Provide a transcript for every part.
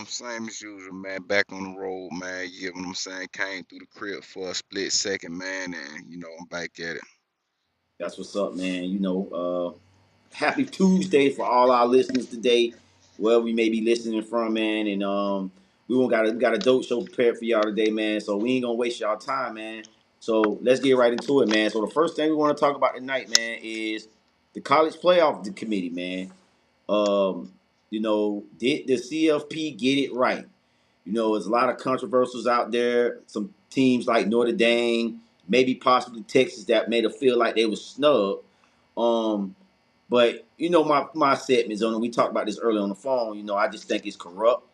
Same as usual, man. Back on the road, man. You get what I'm saying? Came through the crib for a split second, man, and I'm back at it. That's what's up, man. Happy Tuesday for all our listeners today, where we may be listening from, man. And we got a dope show prepared for y'all today, man. So we ain't gonna waste y'all time, man. So let's get right into it, man. So the first thing we want to talk about tonight, man, is the college playoff committee, man. Did the CFP get it right? There's a lot of controversials out there. Some teams like Notre Dame, maybe possibly Texas, that made it feel like they was snubbed. Um, but my segments on it. We talked about this earlier on the phone. I just think it's corrupt,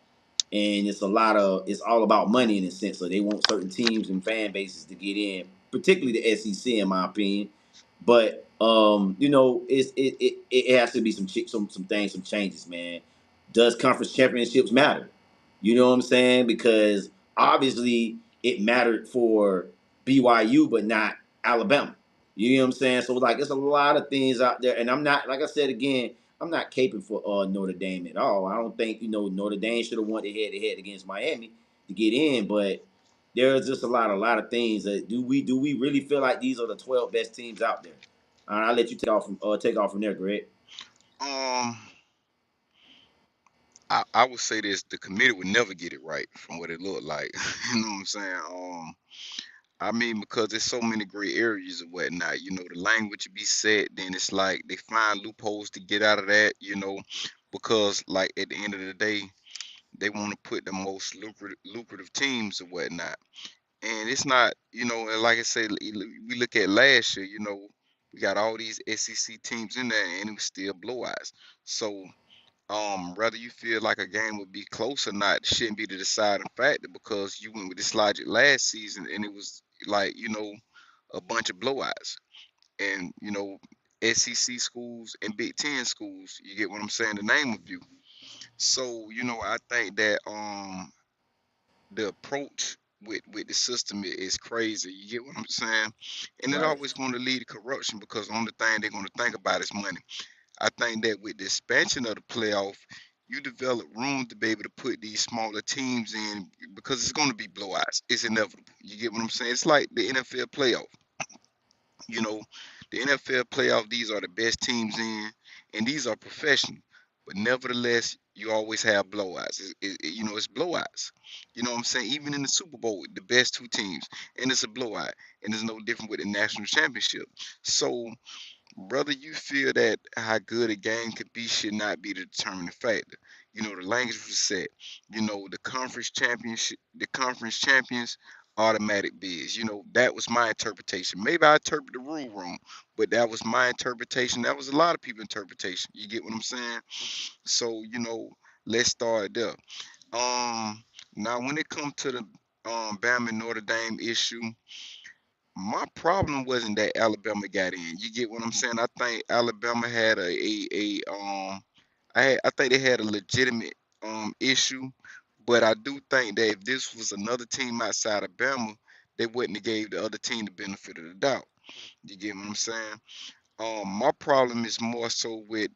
and it's all about money in a sense. So they want certain teams and fan bases to get in, particularly the SEC, in my opinion. But it has to be some things, some changes, man. Does conference championships matter? You know what I'm saying? Because obviously it mattered for BYU, but not Alabama. You know what I'm saying? So like, there's a lot of things out there, and I'm not, like I said again, I'm not caping for Notre Dame at all. I don't think Notre Dame should have won the head-to-head against Miami to get in, but there's just a lot of things that do we really feel like these are the 12 best teams out there? I'll let you take off from there, Greg. Um, I would say this: the committee would never get it right from what it looked like. You know what I'm saying? I mean, because there's so many gray areas and whatnot. The language be set, then it's like they find loopholes to get out of that. Because like at the end of the day, they want to put the most lucrative teams and whatnot. And it's not, and like I said, we look at last year, we got all these SEC teams in there and it was still blowouts. So, whether you feel like a game would be close or not shouldn't be the deciding factor because you went with this logic last season and it was like, a bunch of blowouts. And, SEC schools and Big Ten schools, you get what I'm saying, the name of you. So, I think that the approach with the system is crazy. You get what I'm saying? And it Right. always going to lead to corruption because the only thing they're going to think about is money. I think that with the expansion of the playoff, you develop room to be able to put these smaller teams in because it's going to be blowouts. It's inevitable. You get what I'm saying? It's like the NFL playoff. You know, the NFL playoff, these are the best teams in, and these are professional. But nevertheless, you always have blowouts. It's blowouts. You know what I'm saying? Even in the Super Bowl, the best two teams, and it's a blowout. And it's no different with the national championship. So, whether you feel that how good a game could be should not be the determining factor. The language was set. The conference champions, automatic bids. That was my interpretation. Maybe I interpreted the rule wrong, but that was my interpretation. That was a lot of people's interpretation. You get what I'm saying? So, let's start there. Um, Now when it comes to the Bama and Notre Dame issue, my problem wasn't that Alabama got in. You get what I'm saying? I think Alabama had I think they had a legitimate issue, but I do think that if this was another team outside of Bama, they wouldn't have gave the other team the benefit of the doubt. You get what I'm saying? My problem is more so with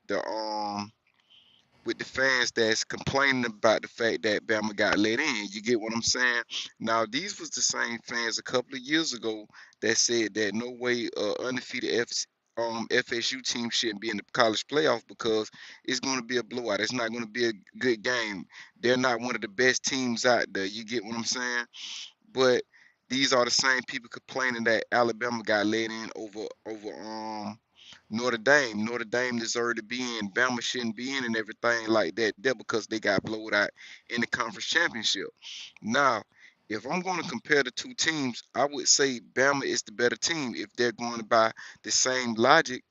the fans that's complaining about the fact that Bama got let in. You get what I'm saying? Now, these was the same fans a couple of years ago that said that no way undefeated FSU team shouldn't be in the college playoff because it's going to be a blowout. It's not going to be a good game. They're not one of the best teams out there. You get what I'm saying? But these are the same people complaining that Alabama got let in over Notre Dame. Notre Dame deserved to be in. Bama shouldn't be in and everything like that there because they got blowed out in the conference championship. Now, if I'm going to compare the two teams, I would say Bama is the better team if they're going by the same logic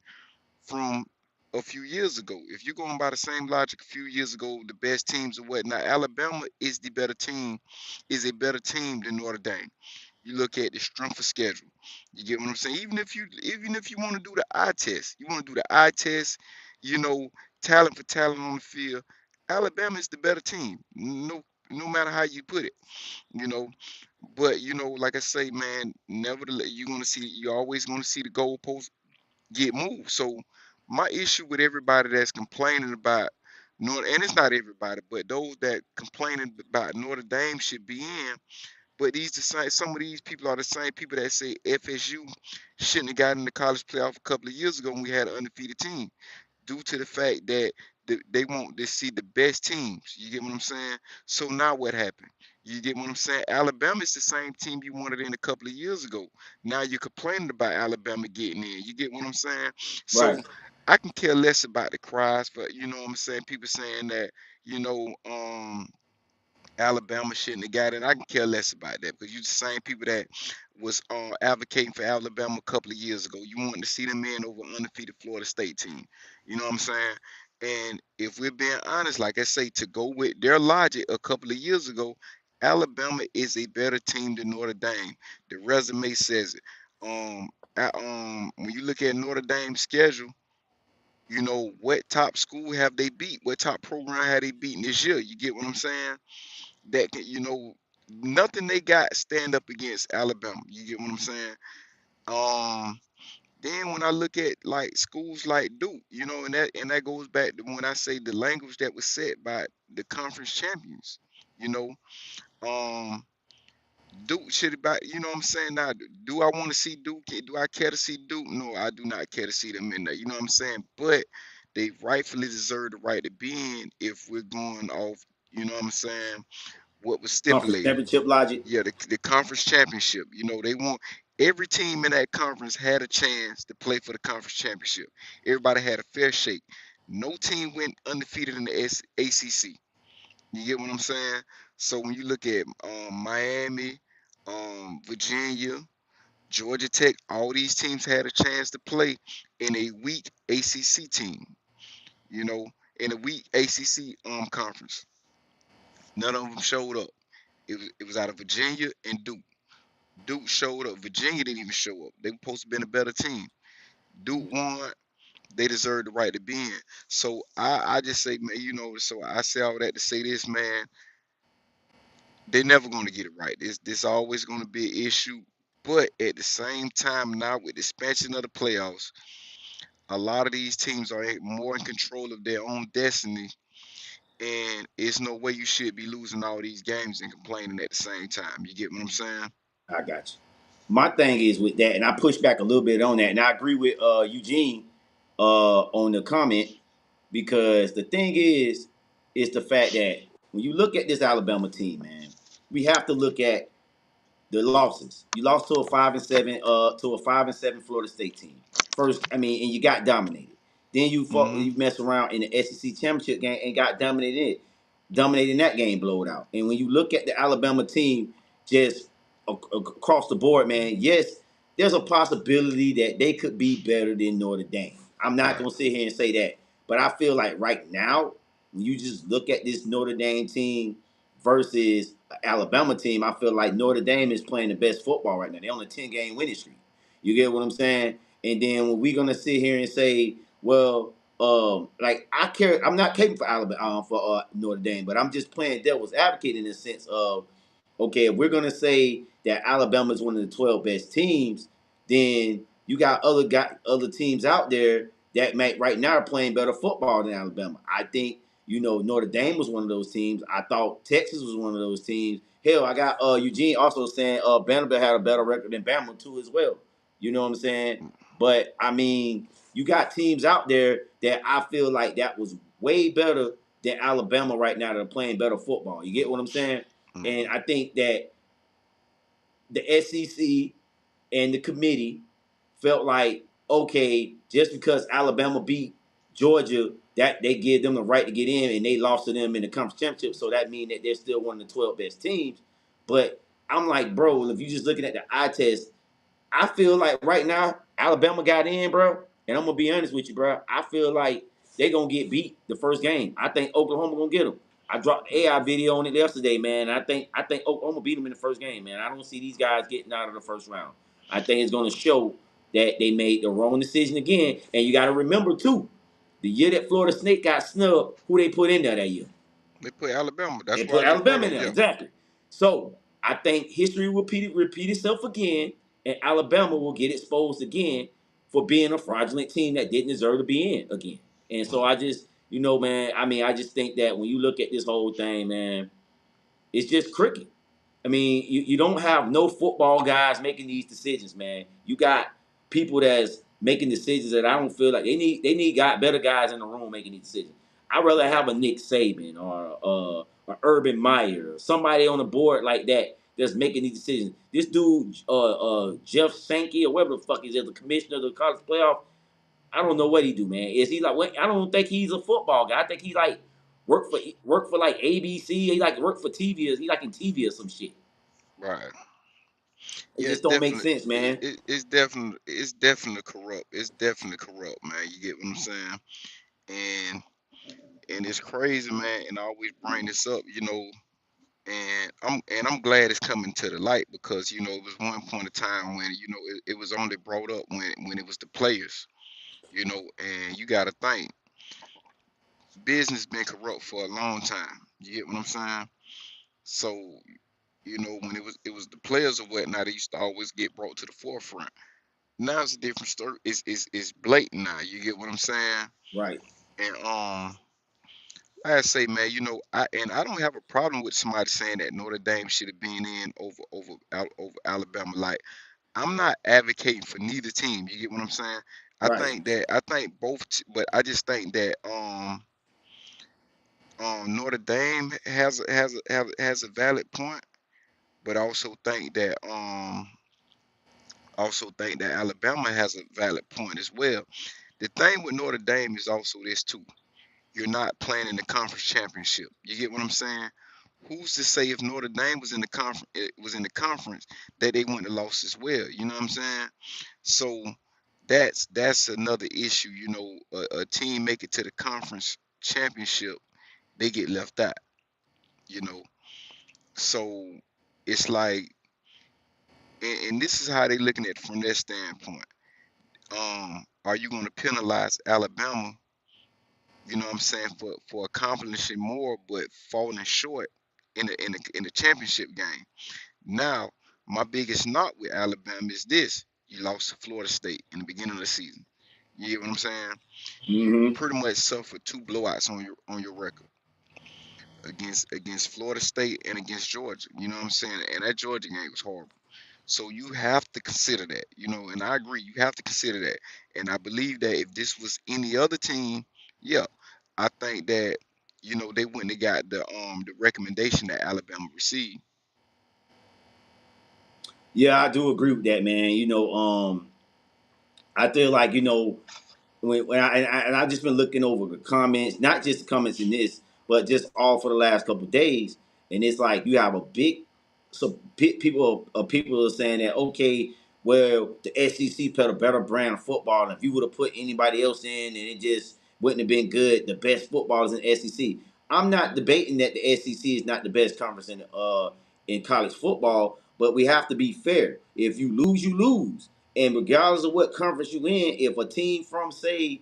from a few years ago. If you're going by the same logic a few years ago, the best teams or whatnot, Alabama is the better team, is a better team than Notre Dame. You look at the strength of schedule. You get what I'm saying? Even if you want to do the eye test, you want to do the eye test, you know, talent for talent on the field, Alabama is the better team. No matter how you put it, you know. But like I say, man, nevertheless, you're always gonna see the goalpost get moved. So my issue with everybody that's complaining about And it's not everybody, but those that complaining about Notre Dame should be in. But these the same. Some of these people are the same people that say FSU shouldn't have gotten in the college playoff a couple of years ago when we had an undefeated team, due to the fact that they want to see the best teams. You get what I'm saying? So now what happened? You get what I'm saying? Alabama is the same team you wanted in a couple of years ago. Now you're complaining about Alabama getting in. You get what I'm saying? So Right. I can care less about the cries, but you know what I'm saying? People saying that, Alabama shouldn't have got it. I can care less about that because you the same people that was advocating for Alabama a couple of years ago. You want to see them in over an undefeated Florida State team. You know what I'm saying? And if we're being honest, like I say, to go with their logic a couple of years ago, Alabama is a better team than Notre Dame. The resume says it. When you look at Notre Dame's schedule, what top school have they beat? What top program have they beaten this year? You get what I'm saying? That can, nothing they got stand up against Alabama. You get what I'm saying? Um, then when I look at like schools like Duke, and that goes back to when I say the language that was set by the conference champions. You know, um, Duke should about, what I'm saying? Now, do I want to see Duke? Do I care to see Duke? No, I do not care to see them in there. You know what I'm saying? But they rightfully deserve the right to be in if we're going off, what I'm saying, what was Conference stipulated. championship logic. Yeah, the conference championship. They want every team in that conference had a chance to play for the conference championship. Everybody had a fair shake. No team went undefeated in the ACC. You get what I'm saying? So when you look at Miami, Virginia, Georgia Tech, all these teams had a chance to play in a weak ACC team. You know, in a weak ACC conference. None of them showed up. It was out of Virginia and Duke. Duke showed up. Virginia didn't even show up. They were supposed to be a better team. Duke won. They deserve the right to be in. So I just say, man, so I say all that to say this, man. They're never going to get it right. This always going to be an issue. But at the same time, now with the expansion of the playoffs, a lot of these teams are more in control of their own destiny. And it's no way you should be losing all these games and complaining at the same time. You get what I'm saying? I got you. My thing is with that, and I push back a little bit on that, and I agree with Eugene on the comment because the thing is the fact that when you look at this Alabama team, man, we have to look at the losses. You lost to a 5-7 Florida State team. First, I mean, and you got dominated. Then Hmm. you mess around in the SEC championship game and got dominating that game, blowed out. And when you look at the Alabama team, just across the board, man, yes, there's a possibility that they could be better than Notre Dame. I'm not Right. gonna sit here and say that, but I feel like right now, when you just look at this Notre Dame team versus Alabama team, I feel like Notre Dame is playing the best football right now. They're on a 10-game winning streak. You get what I'm saying? And then when we're gonna sit here and say, well, like I'm not caping for Alabama for Notre Dame, but I'm just playing devil's advocate in the sense of, okay, if we're gonna say that Alabama is one of the 12 best teams, then you got other teams out there that might right now are playing better football than Alabama. I think Notre Dame was one of those teams. I thought Texas was one of those teams. Hell, I got Eugene also saying Vanderbilt had a better record than Bama too as well. You know what I'm saying? But I mean, you got teams out there that I feel like that was way better than Alabama right now that are playing better football. You get what I'm saying? And Hmm. I think that the SEC and the committee felt like, okay, just because Alabama beat Georgia, that they give them the right to get in, and they lost to them in the conference championship, so that means that they're still one of the 12 best teams. But I'm like, bro, if you're just looking at the eye test, I feel like right now Alabama got in, bro. And I'm gonna be honest with you, bro. I feel like they gonna get beat the first game. I think Oklahoma gonna get them. I dropped the AI video on it yesterday, man. I think Oklahoma beat them in the first game, man. I don't see these guys getting out of the first round. I think it's gonna show that they made the wrong decision again. And you got to remember too, the year that Florida State got snubbed, who they put in there that year? They put Alabama. They That's why put I just brought Alabama up. in there, Yeah. exactly. So I think history will repeat itself again, and Alabama will get exposed again for being a fraudulent team that didn't deserve to be in again. And so I just, You know, man. I mean, I just think that when you look at this whole thing, man, it's just cricket. I mean, you don't have no football guys making these decisions, man. You got people that's making decisions that I don't feel like they need got better guys in the room making these decisions. I'd rather Right, have a Nick Saban or a Urban Meyer or somebody on the board like that that's making these decisions. This dude, Jeff Sankey or whatever the fuck is the commissioner of the college playoff. I don't know what he do, man. Is he like what? I don't think he's a football guy. I think he like work for like ABC. He like work for TV. He like in TV or some shit. right. It Yeah, just it's don't make definitely sense, man. it's definitely corrupt. It's definitely corrupt, man. You get what I'm saying? And it's crazy, man. And I always bring this up, and I'm glad it's coming to the light because it was one point of time when it was only brought up when it was the players, and you got to think business been corrupt for a long time. You get what I'm saying? So when it was the players or whatnot, they used to always get brought to the forefront. Now it's a different story. It's blatant now. You get what I'm saying? Right. And like I say, man, I don't have a problem with somebody saying that Notre Dame should have been in over Alabama. Like I'm not advocating for neither team. You get what I'm saying? Right. I think both, but I just think that Notre Dame has a valid point, but I also think that Alabama has a valid point as well. The thing with Notre Dame is also this too. You're not playing in the conference championship. You get what I'm saying? Who's to say if Notre Dame was in the conference that they wouldn't have lost as well? You know what I'm saying? So that's another issue. A team make it to the conference championship, they get left out. You know, so it's like, and this is how they looking at it from their standpoint. Are you going to penalize Alabama? You know what I'm saying, for accomplishing more but falling short in the championship game. Now, my biggest knock with Alabama is this: you lost to Florida State in the beginning of the season. You get what I'm saying? You Mm-hmm. pretty much suffered two blowouts on your record against Florida State and against Georgia. You know what I'm saying? And that Georgia game was horrible. So you have to consider that, and I agree, you have to consider that. And I believe that if this was any other team, yeah, I think that, they wouldn't have got the recommendation that Alabama received. Yeah, I do agree with that, man. I feel like when I've just been looking over the comments, not just the comments in this, but just all for the last couple of days, and it's like you have a big, so people are saying that okay, well the SEC put a better brand of football, and if you would have put anybody else in, and it just wouldn't have been good. The best footballers in the SEC. I'm not debating that the SEC is not the best conference in college football, but we have to be fair. If you lose, you lose. And regardless of what conference you in, if a team from say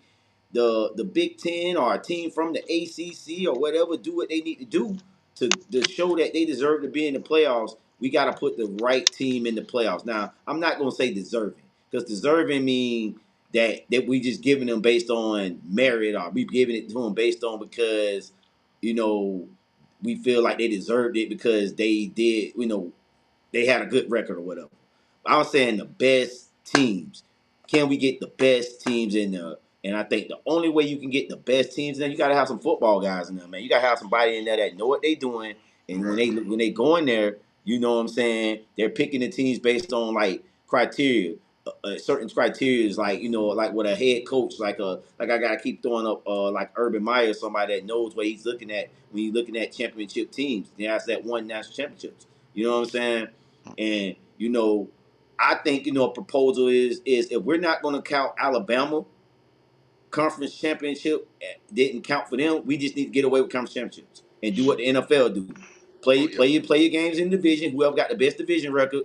the Big Ten or a team from the ACC or whatever do what they need to do to show that they deserve to be in the playoffs, we got to put the right team in the playoffs. Now, I'm not gonna say deserving because deserving mean that we just giving them based on merit or we giving it to them based on because you know we feel like they deserved it because they did they had a good record or whatever. I was saying the best teams. Can we get the best teams in there? And I think the only way you can get the best teams in there, you got to have some football guys in there, man. You got to have somebody in there that know what they doing, and when Right. they go in there, you know what I'm saying. They're picking the teams based on like criteria. Certain criteria is like like with a head coach like I gotta keep throwing up like Urban Meyer, somebody that knows what he's looking at when he's looking at championship teams. That's that one national championships. You know what I'm saying? And I think a proposal is if we're not going to count Alabama conference championship didn't count for them, we just need to get away with conference championships and do what the NFL do. Oh yeah. Play your games in the division. Whoever got the best division record,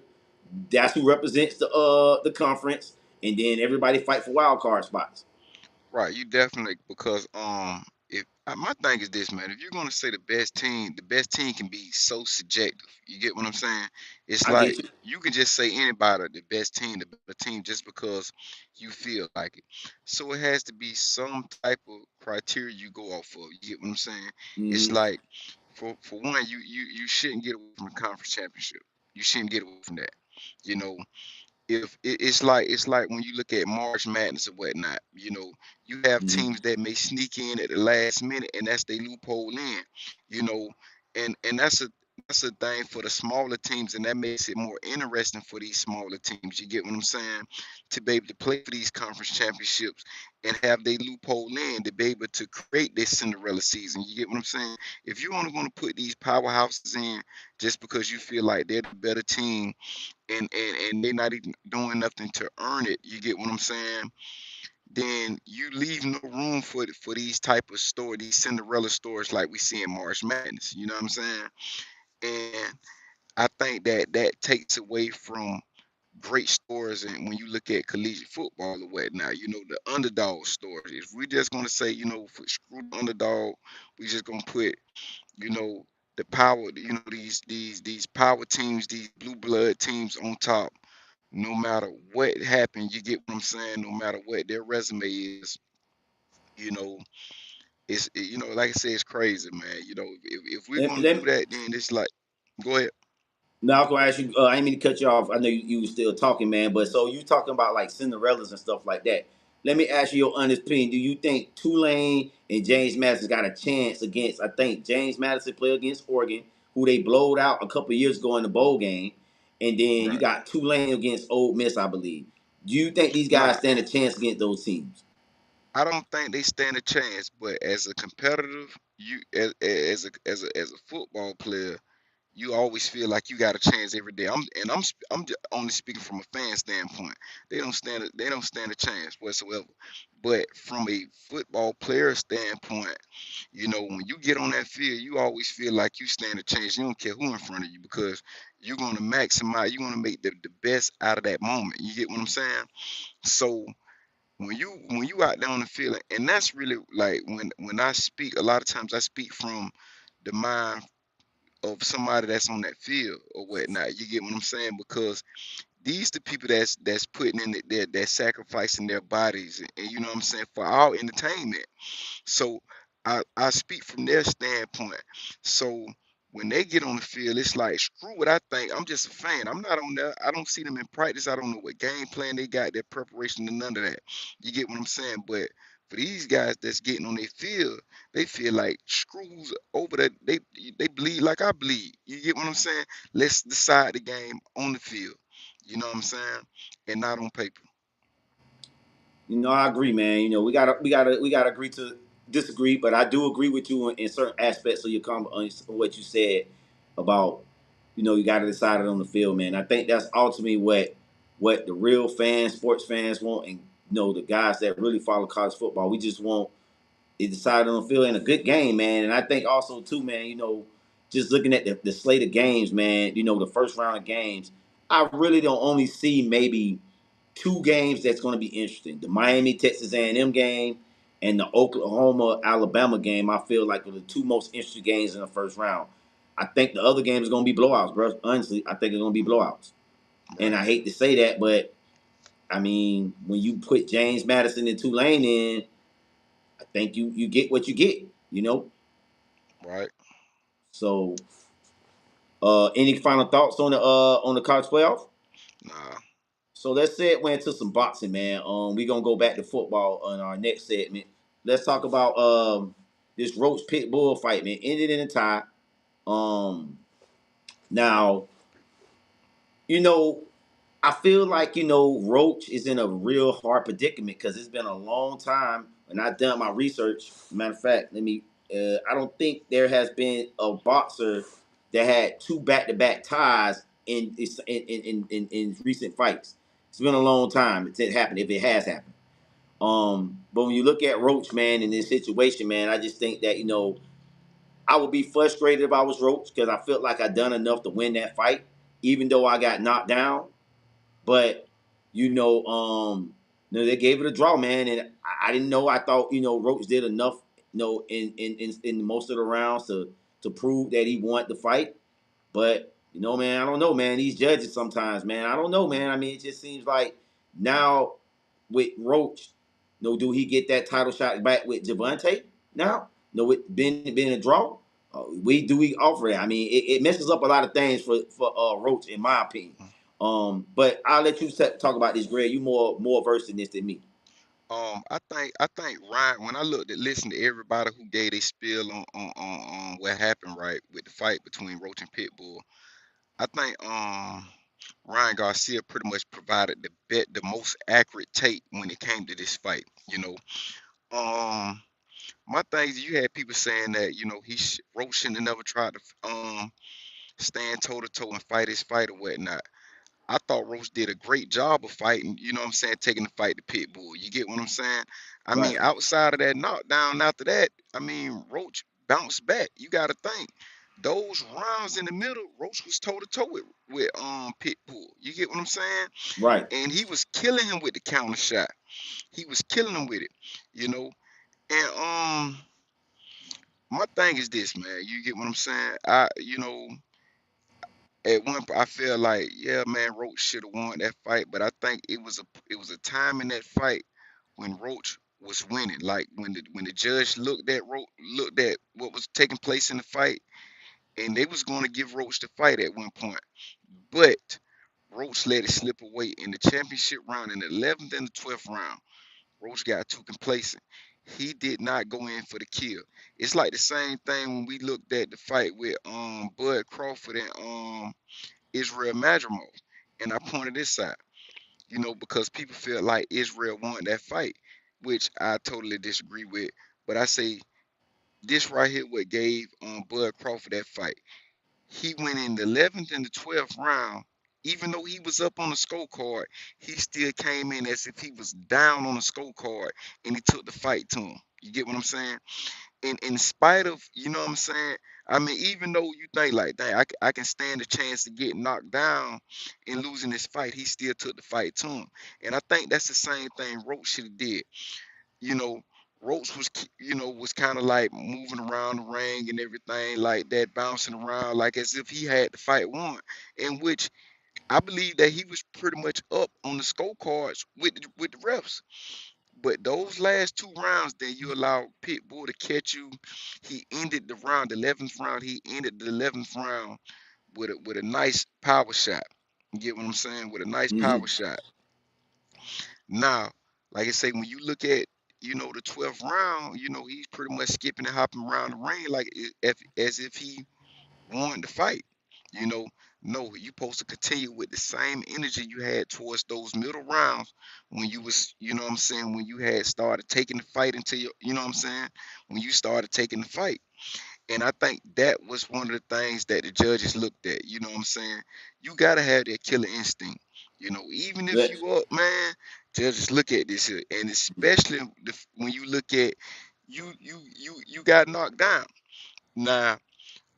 that's who represents the conference, and then everybody fight for wild card spots. Right. You definitely, because if my thing is this, man, if you're gonna say the best team can be so subjective. You get what I'm saying? It's I like get you. you can just say anybody the best team, the better team, just because you feel like it. So it has to be some type of criteria you go off of. You get what I'm saying? It's Mm-hmm. like for one, you shouldn't get away from the conference championship. You shouldn't get away from that. You know, if it's like when you look at March Madness or whatnot, you have Mm-hmm. teams that may sneak in at the last minute, and that's they loophole in, you know, and that's a thing for the smaller teams, and that makes it more interesting for these smaller teams. You get what I'm saying? To be able to play for these conference championships and have they loophole in to be able to create this Cinderella season. You get what I'm saying? If you only want to put these powerhouses in just because you feel like they're the better team and they're not even doing nothing to earn it. You get what I'm saying? Then you leave no room for these type of these Cinderella stories like we see in March Madness. You know what I'm saying? And I think that that takes away from great stories, and when you look at collegiate football or whatnot, the underdog stories. If we're just gonna say, screw the underdog, we just gonna put, you know, the power, these power teams, these blue blood teams on top. No matter what happened, you get what I'm saying. No matter what their resume is, you know, like I said, it's crazy, man. If we're Let, gonna do let, that, then it's like, go ahead. Now, I was gonna ask you. I didn't mean to cut you off. I know you were still talking, man. But so you talking about like Cinderellas and stuff like that. Let me ask you your honest opinion. Do you think Tulane and James Madison got a chance against? I think James Madison played against Oregon, who they blowed out a couple years ago in the bowl game, and then you Right. got Tulane against Ole Miss, I believe. Do you think these guys Nah, stand a chance against those teams? I don't think they stand a chance. But as a competitive, as a football player, you always feel like you got a chance every day. I'm just only speaking from a fan standpoint. They don't stand a chance whatsoever. But from a football player standpoint, when you get on that field, you always feel like you stand a chance. You don't care who in front of you because you're gonna maximize. You're gonna make the best out of that moment. You get what I'm saying? So when you out there on the field, and that's really like when I speak. A lot of times I speak from the mind of somebody that's on that field or whatnot. You get what I'm saying? Because these the people that's putting in that's sacrificing their bodies, and you know what I'm saying, for our entertainment. So I speak from their standpoint. So when they get on the field, it's like screw what I think. I'm just a fan. I'm not on there. I don't see them in practice. I don't know what game plan they got, their preparation, and none of that. You get what I'm saying? But for these guys that's getting on their field, they feel like screws over that. They bleed like I bleed. You get what I'm saying? Let's decide the game on the field. You know what I'm saying? And not on paper. I agree, man. We gotta agree to disagree, but I do agree with you in certain aspects of your on what you said about, you got to decide it on the field, man. I think that's ultimately what the real fans, sports fans want, and the guys that really follow college football. We just want it decided on the field in a good game, man. And I think also too, man, just looking at the slate of games, man, the first round of games, I really don't only see maybe two games that's going to be interesting: the Miami Texas A&M game and the Oklahoma Alabama game. I feel like are the two most interesting games in the first round. I think the other games are going to be blowouts, bro. Honestly, I think it's going to be blowouts. And Right. I hate to say that, but I mean, when you put James Madison and Tulane in, I think you get what you get. Right. So, any final thoughts on the college playoff? Nah. So let's segue into some boxing, man. We gonna go back to football on our next segment. Let's talk about this Roach Pit Bull fight, man. Ended in a tie. Um, now you know I feel like Roach is in a real hard predicament because it's been a long time, and I've done my research. Matter of fact, let me. I don't think there has been a boxer that had two back-to-back ties in recent fights. It's been a long time. It's happened if it has happened. But when you look at Roach, man, in this situation, man, I just think that I would be frustrated if I was Roach because I felt like I done enough to win that fight, even though I got knocked down. But they gave it a draw, man, and I didn't know. I thought Roach did enough, in most of the rounds to prove that he wanted the fight. But man, I don't know, man. These judges sometimes, man, I don't know, man. I mean, it just seems like now with Roach, do he get that title shot back with Javante now? No, with being a draw, we offer that? I mean, it messes up a lot of things for Roach, in my opinion. But I'll let you talk about this, Greg. You more versed in this than me. I think Ryan, when I looked at listen to everybody who gave their spiel on what happened right with the fight between Roach and Pitbull, I think Ryan Garcia pretty much provided the most accurate take when it came to this fight. Um, my thing is you had people saying that Roach shouldn't have never tried to stand toe to toe and fight his fight or whatnot. I thought Roach did a great job of fighting, you know what I'm saying, taking the fight to Pitbull. You get what I'm saying? I Right, mean, outside of that knockdown after that, I mean, Roach bounced back. You gotta think. Those rounds in the middle, Roach was toe to toe with Pitbull. You get what I'm saying? right. And he was killing him with the counter shot. He was killing him with it, you know. And my thing is this, man. You get what I'm saying? At one point, I feel like, yeah, man, Roach should have won that fight, but I think it was a time in that fight when Roach was winning. Like when the judge looked at what was taking place in the fight, and they was going to give Roach the fight at one point, but Roach let it slip away in the championship round, in the 11th and the 12th round. Roach got too complacent. He did not go in for the kill. It's like the same thing when we looked at the fight with Bud Crawford and Israel Madrimov. And I pointed this out, because people feel like Israel won that fight, which I totally disagree with. But I say this right here what gave Bud Crawford that fight. He went in the 11th and the 12th round. Even though he was up on the scorecard, he still came in as if he was down on the scorecard and he took the fight to him. You get what I'm saying? And in spite of, you know what I'm saying? I mean, even though you think like, dang, I can stand the chance to get knocked down and losing this fight, he still took the fight to him. And I think that's the same thing Roach should have did. You know, Roach was kind of like moving around the ring and everything like that, bouncing around like as if he had the fight won. In which I believe that he was pretty much up on the scorecards with the refs. But those last two rounds that you allow Pitbull to catch you, he ended the round, the 11th round. He ended the 11th round with a nice power shot. You get what I'm saying? With a nice power Mm-hmm. shot. Now, like I say, when you look at the 12th round, he's pretty much skipping and hopping around the ring like as if he won the fight. You know, no, you supposed to continue with the same energy you had towards those middle rounds when you was, what I'm saying, when you had started taking the fight into your, what I'm saying, when you started taking the fight. And I think that was one of the things that the judges looked at. You know what I'm saying? You gotta have that killer instinct. Even if But you up, man, judges look at this here, and especially when you look at you got knocked down. Now,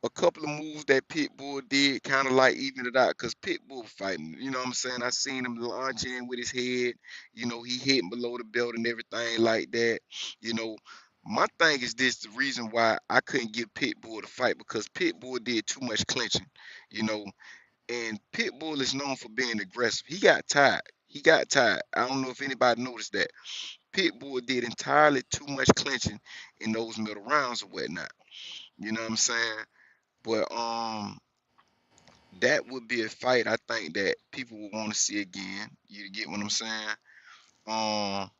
a couple of moves that Pitbull did kind of like even it out because Pitbull fighting, you know what I'm saying? I seen him launch in with his head, he hitting below the belt and everything like that. You know, my thing is this the reason why I couldn't give Pitbull the fight because Pitbull did too much clinching, you know, and Pitbull is known for being aggressive. He got tired. He got tired. I don't know if anybody noticed that. Pitbull did entirely too much clinching in those middle rounds or whatnot. You know what I'm saying? But that would be a fight I think that people would want to see again. You get what I'm saying? Um,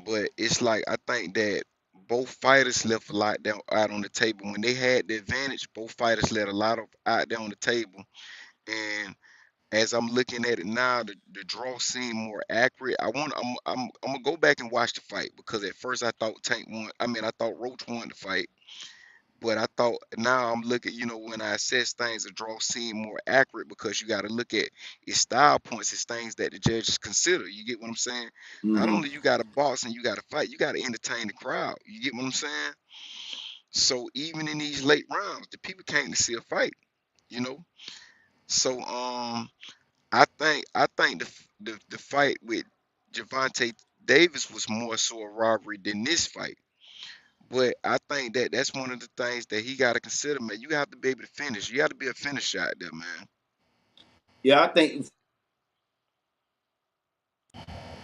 but it's like I think that both fighters left a lot down out on the table. When they had the advantage, both fighters let a lot of out there on the table. And as I'm looking at it now, the draw seemed more accurate. I'm gonna go back and watch the fight because at first I thought Tank won. I mean, I thought Roach won the fight. But I thought now I'm looking, when I assess things, the draw seem more accurate because you got to look at its style points, it's things that the judges consider. You get what I'm saying? Not mm-hmm. only you got to box and you got to fight, you got to entertain the crowd. You get what I'm saying? So even in these late rounds, the people came to see a fight. You know. So I think the fight with Javante Davis was more so a robbery than this fight. But I think that that's one of the things that he got to consider, man. You have to be able to finish. You got to be a finisher out there, man. Yeah, I think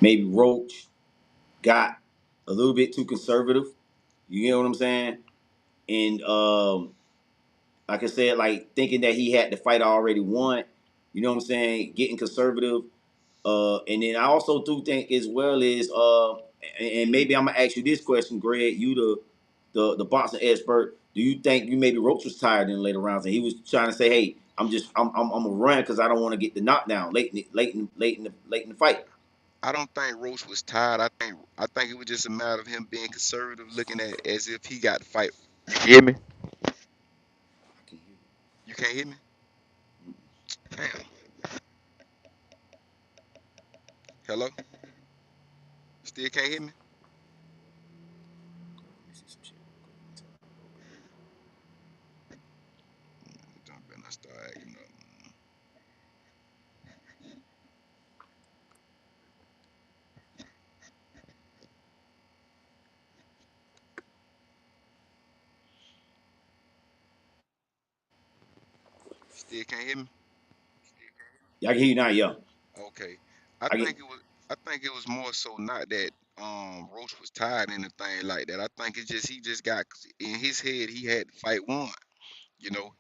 maybe Roach got a little bit too conservative. You know what I'm saying? And like I said, like thinking that he had the fight already won. You know what I'm saying? Getting conservative. And then I also do think as well is and maybe I'm gonna ask you this question, Greg. You the boxing expert. Do you think you maybe Roach was tired in the later rounds and he was trying to say, hey, I'm gonna run because I don't want to get the knockdown late in the fight. I don't think Roach was tired. I think it was just a matter of him being conservative, looking at it as if he got to fight. You hear me? I can hear You can't hear me? you. Damn. Hello? Still can't hear me? Let me see some shit. Don't better not start acting up. Still can't hear me? Yeah, I can hear you now. Yeah, Okay. I I get. think it was I think it was more so not that Roach was tired or anything like that. I think it's just he just got in his head he had to fight one. You know,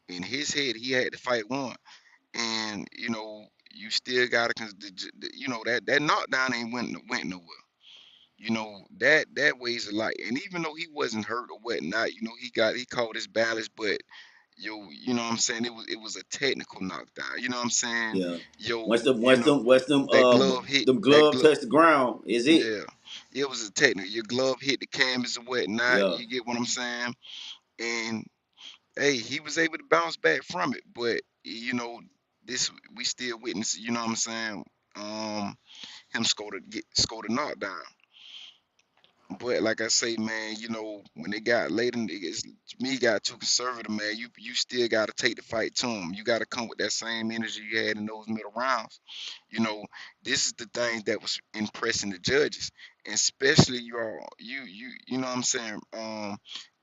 in his head he had to fight one. And you still gotta that knockdown ain't went nowhere. That weighs a lot. And even though he wasn't hurt or whatnot, he caught his balance, but what I'm saying, it was a technical knockdown. You know what I'm saying? Yeah. Yo, Once them that glove hit them that glove glove. touch the ground, is it? Yeah, it was a technical. Your glove hit the canvas and whatnot. Yeah. You get what I'm saying? And hey, he was able to bounce back from it. But this we still witness. You know what I'm saying? Um, him score the knockdown. But like I say, man, when they got late in it's to me got too conservative, man. You still gotta take the fight to him. You gotta come with that same energy you had in those middle rounds. You know, this is the thing that was impressing the judges, and especially you know what I'm saying.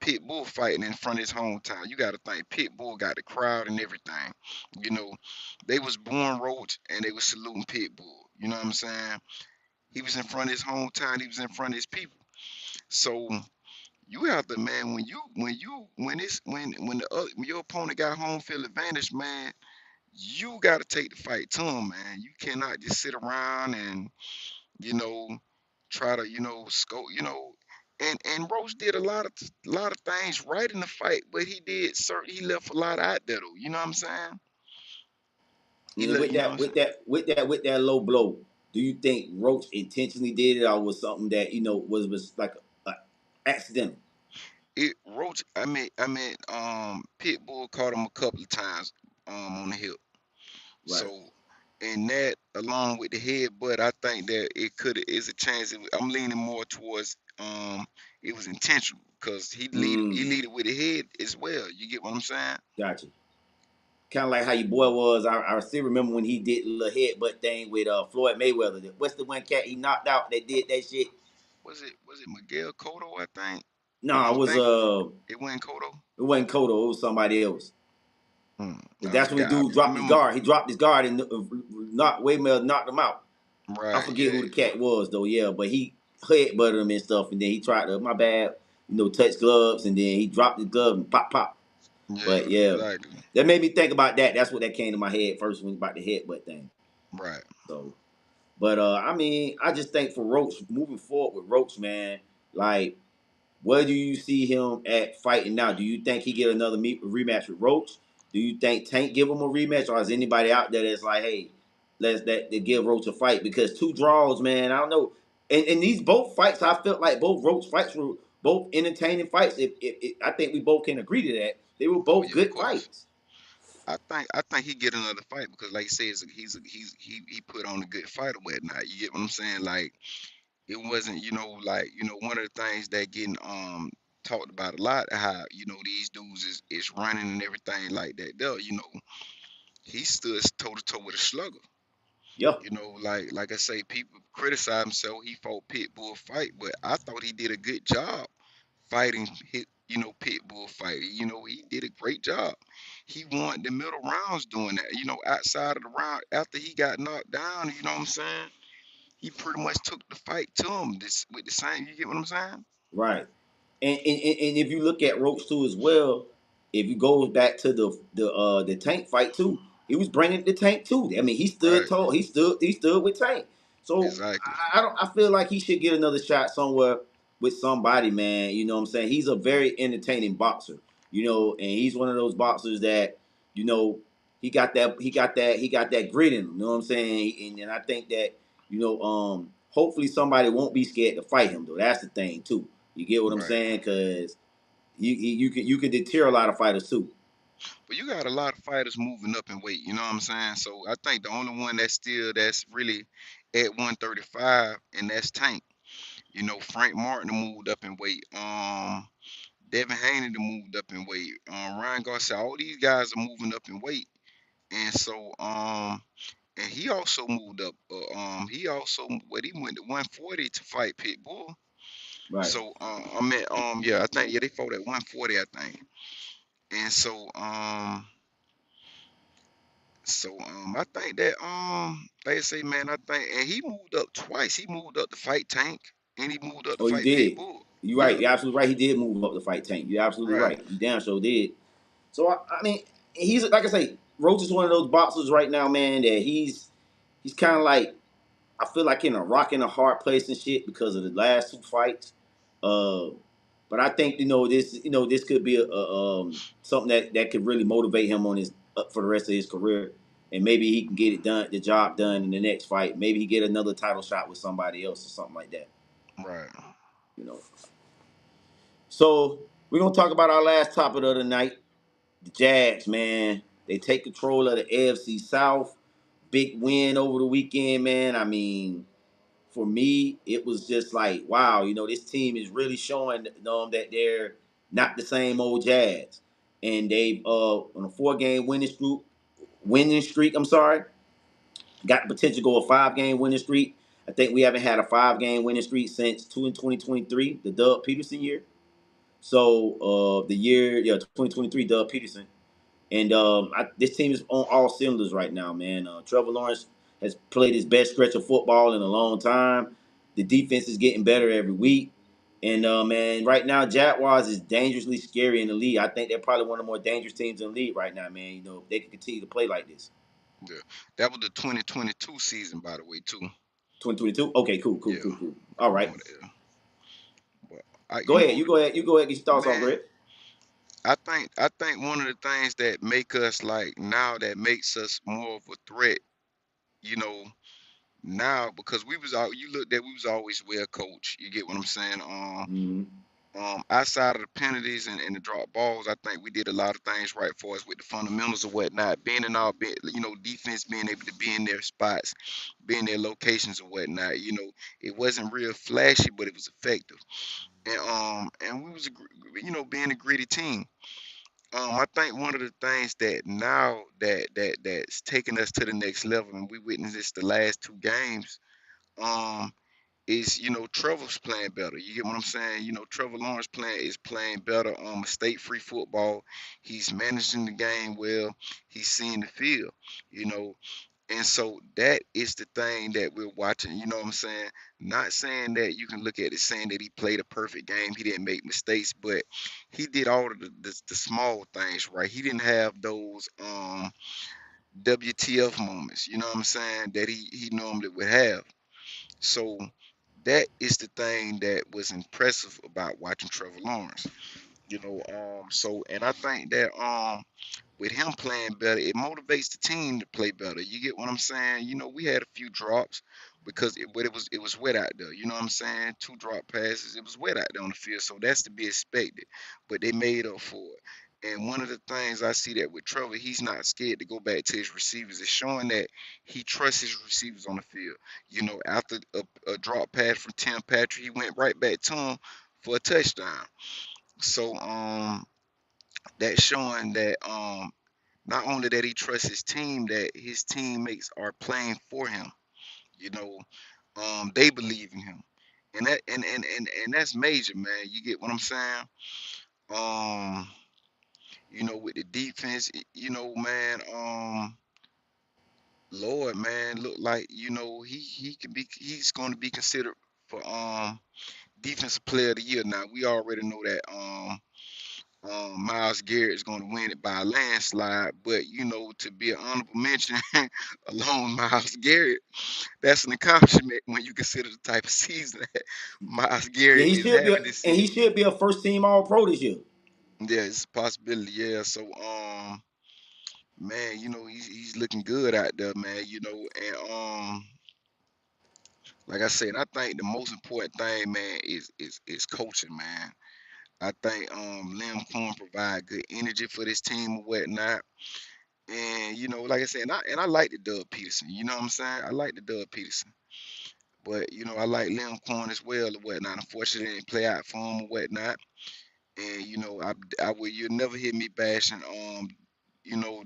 Pitbull fighting in front of his hometown. You gotta think Pitbull got the crowd and everything. You know, they was born Roach and they was saluting Pitbull. You know what I'm saying? He was in front of his hometown. He was in front of his people. So you have to, man, when your opponent got home field advantage, man, you got to take the fight to him, man. You cannot just sit around and you know try to scope, and Roach did a lot of things right in the fight, but he left a lot out there though. You know what I'm saying? He And let with you know what that, I'm with saying. that, with that, with that low blow, do you think Roach intentionally did it, or was something that was like a accidental? Roach, Pitbull caught him a couple of times on the hip. Right. So, and that along with the headbutt, I think that it could is a chance. I'm leaning more towards it was intentional because he Mm. lead it with the head as well. You get what I'm saying? Gotcha. Kind of like how your boy was. I still remember when he did the little headbutt thing with Floyd Mayweather. What's the one cat he knocked out that did that shit? Was it Miguel Cotto? I think. No, I'm it was thinking it wasn't Cotto. it wasn't Cotto. It was somebody else. Cause I that's when the forgot. dude I dropped his remember. guard. He dropped his guard and knocked Waymail knocked him out. I Right. forget Yeah. who the cat was though. Yeah, but he headbutted him and stuff, and then he tried to my bad, touch gloves, and then he dropped his glove and pop pop. Yeah. But yeah, Exactly. that made me think about that. That's what that came to my head first when about the headbutt thing. Right. So, but I mean, I just think for Roach moving forward with Roach, man, like where do you see him at fighting now? Do you think he get another rematch with Roach? Do you think Tank give him a rematch, or is anybody out there that's like, hey, let's that they give Roach a fight? Because two draws, man, I don't know. And these both fights, I felt like both Roach fights were both entertaining fights. I think we both can agree to that. They were Oh both yeah. Of good course. fights. I think he get another fight because, like you say, he put on a good fight or whatnot. You get what I'm saying? Like it wasn't, like one of the things that getting talked about a lot, how these dudes is running and everything like that. Though he stood toe to toe with a slugger. Yeah, Like I say, people criticize him so he fought Pitbull fight, but I thought he did a good job fighting hit, pit bull fight. He did a great job. He won the middle rounds doing that. Outside of the round after he got knocked down, you know what I'm saying? He pretty much took the fight to him this with the same. You get what I'm saying? Right. And if you look at Roach too as well, if you go back to the Tank fight too, he was bringing the Tank too. I mean, he stood Right. tall. He stood with Tank. So Exactly. I don't. I feel like he should get another shot somewhere with somebody, man. You know what I'm saying? He's a very entertaining boxer. And he's one of those boxers that you know he got that grit in him. You know what I'm saying? And I think that hopefully somebody won't be scared to fight him though. That's the thing too. You get what I'm Right. saying? Because you can deter a lot of fighters too. But you got a lot of fighters moving up in weight. You know what I'm saying? So I think the only one that's really at 135, and that's Tank. Frank Martin moved up in weight. Devin Haney done moved up in weight. Ryan Garcia, all these guys are moving up in weight, and so and he also moved up. He also what he went to 140 to fight Pitbull. Right. So I mean, yeah, I think, yeah, they fought at 140, I think. And I think that like I say, man, I think, and he moved up twice. He moved up to fight Tank, and he moved up to Oh, he fight did. Pitbull. You're right. Yeah, You're absolutely right. He did move up to fight Tank. You're absolutely right, right. He damn sure did. So I mean, he's like I say, Roach is one of those boxers right now, man. That he's kind of like I feel like in a rock and a hard place and shit because of the last two fights. Uh, but I think this could be something that could really motivate him on his for the rest of his career, and maybe he can get it done, the job done in the next fight. Maybe he get another title shot with somebody else or something like that. right. You know. So we're gonna talk about our last topic of the night, the Jags. Man, they take control of the AFC South. Big win over the weekend, man. I mean, for me, it was just like, wow, this team is really showing that they're not the same old Jazz. And they on a 4-game winning streak, I'm sorry, got the potential to go a 5-game winning streak. I think we haven't had a 5-game winning streak since 2023, the Doug Peterson year. So the year, yeah, 2023, Doug Peterson. And this team is on all cylinders right now, man. Trevor Lawrence has played his best stretch of football in a long time. The defense is getting better every week. And man, right now Jaguars is dangerously scary in the league. I think they're probably one of the more dangerous teams in the league right now, man. If they can continue to play like this. Yeah, that was the 2022 season, by the way, too. 2022. Okay, cool, cool, Yeah, cool, cool. I All right, remember that. But I, go ahead. You go ahead. You go ahead. Get your thoughts off, man, Greg. I think one of the things that make us like now that makes us more of a threat, you know, now because we was all you looked at, we was always well coached. You get what I'm saying? Mm-hmm. Outside of the penalties and the drop balls, I think we did a lot of things right for us with the fundamentals or whatnot. Being in our, defense being able to be in their spots, be in their locations or whatnot. It wasn't real flashy, but it was effective. And we was, being a gritty team. I think one of the things that now that's taking us to the next level, and we witnessed this the last two games. Um, is Trevor's playing better. You get what I'm saying? Trevor Lawrence is playing better on mistake free football. He's managing the game well. He's seeing the field. You know, and so that is the thing that we're watching. You know what I'm saying? Not saying that you can look at it saying that he played a perfect game. He didn't make mistakes, but he did all of the small things right. He didn't have those WTF moments. You know what I'm saying? That he normally would have. So that is the thing that was impressive about watching Trevor Lawrence. So and I think that with him playing better, it motivates the team to play better. You get what I'm saying? We had a few drops because it was wet out there. You know what I'm saying? Two drop passes. It was wet out there on the field, so that's to be expected. But they made up for it. And one of the things I see that with Trevor, he's not scared to go back to his receivers. It's showing that he trusts his receivers on the field. After a drop pass from Tim Patrick, he went right back to him for a touchdown. So that's showing that not only that he trusts his team, that his teammates are playing for him. You know, they believe in him, and that's major, man. You get what I'm saying? Um, with the defense, man, Lord, man, look like he's going to be considered for defensive player of the year. Now we already know that Miles Garrett is going to win it by a landslide, but to be an honorable mention along Miles Garrett, that's an accomplishment when you consider the type of season that Miles Yeah, Garrett he is should be, having this and he season. should be a first team All Pro this year. Yeah, it's a possibility. Yeah, so man, he's looking good out there, man. And like I said, I think the most important thing, man, is coaching, man. I think Liam Cohen provide good energy for this team or whatnot. And like I said, and I like the Doug Peterson. You know what I'm saying? I like the Doug Peterson. But I like Liam Cohen as well or whatnot. Unfortunately, it didn't play out for him or whatnot. And I will you'll never hear me bashing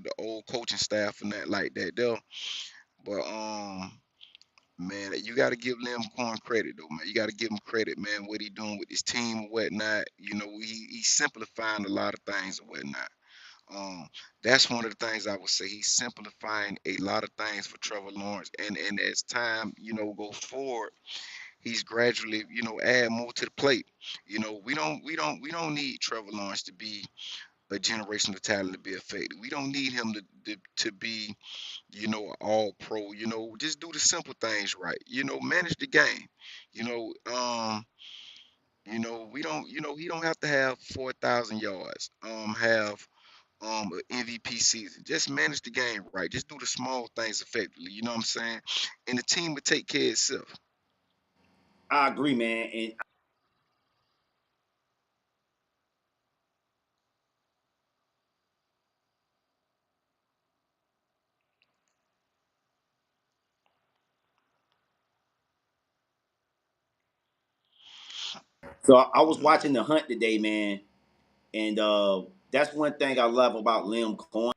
the old coaching staff and that like that though. But man, you got to give Liam Cohen credit though, man. You got to give him credit, man. What he doing with his team or whatnot. He's simplifying a lot of things or whatnot. Um, that's one of the things I would say. He's simplifying a lot of things for Trevor Lawrence, and as time goes forward, he's gradually add more to the plate. We don't need Trevor Lawrence to be a generational talent to be effective. We don't need him to be all pro. Just do the simple things right. Manage the game. You know, um, we don't. He don't have to have 4,000 yards. Have an MVP season. Just manage the game right. Just do the small things effectively. You know what I'm saying? And the team would take care of itself. I agree, man. And so I was watching the hunt today, man, and that's one thing I love about Liam Cohen.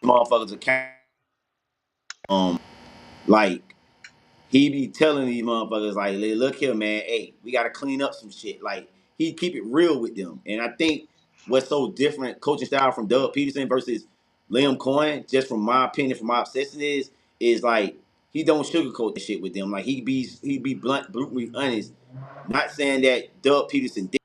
Motherfuckers account, like he be telling these motherfuckers like, look here, man, hey, we gotta clean up some shit. Like he keep it real with them, and I think what's so different coaching style from Doug Peterson versus Liam Cohen, just from my opinion, from my obsession is like he don't sugarcoat that shit with them. Like he be blunt, brutally honest. Not saying that Doug Peterson did.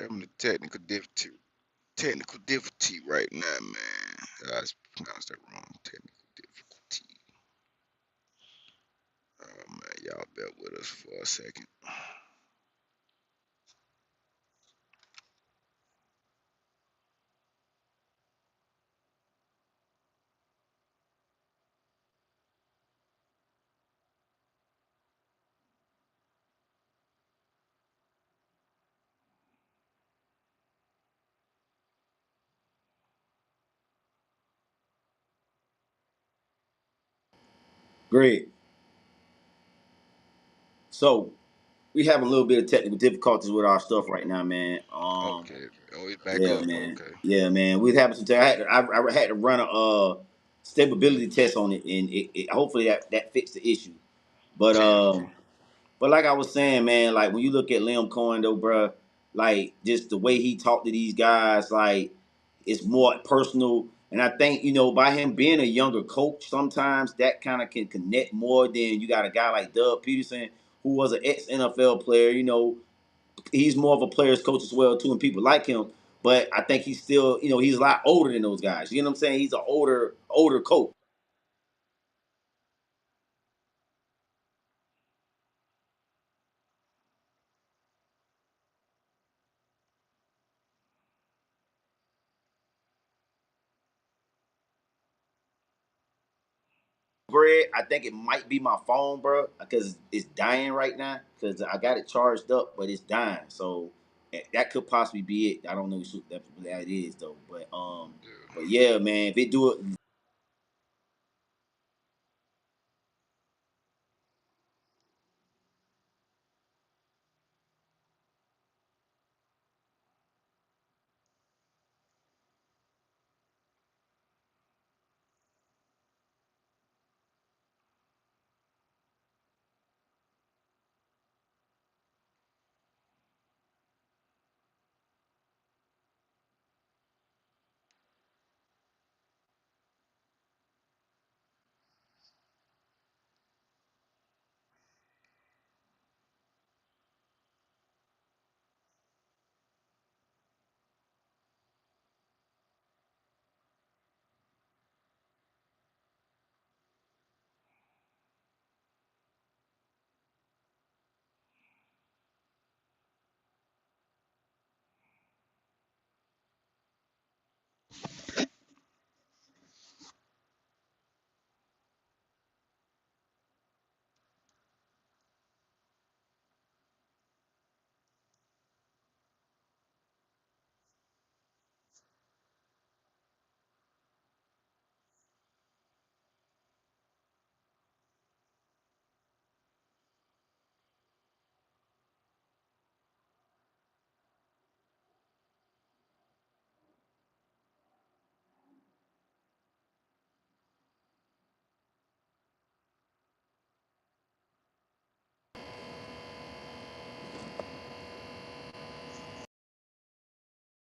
Having a technical difficulty right now, man. I pronounced that wrong. Technical difficulty. Oh man, y'all bear with us for a second. Great. So we have a little bit of technical difficulties with our stuff right now, man. Okay. Oh, it's back Yeah, up. man. Okay. Yeah, man. We having some. I had to run a stability test on it, and it hopefully that fixed the issue. But Okay. But like I was saying, man, like when you look at Liam Cohen though, bruh, like just the way he talked to these guys, like it's more personal. And I think, by him being a younger coach, sometimes that kind of can connect more than you got a guy like Doug Peterson, who was an ex NFL player. He's more of a player's coach as well, too, and people like him. But I think he's still, he's a lot older than those guys. You know what I'm saying? He's an older coach. Greg, I think it might be my phone, bro, because it's dying right now. Because I got it charged up, but it's dying. So that could possibly be it. I don't know what that is though. But Yeah. yeah, man, if it do it,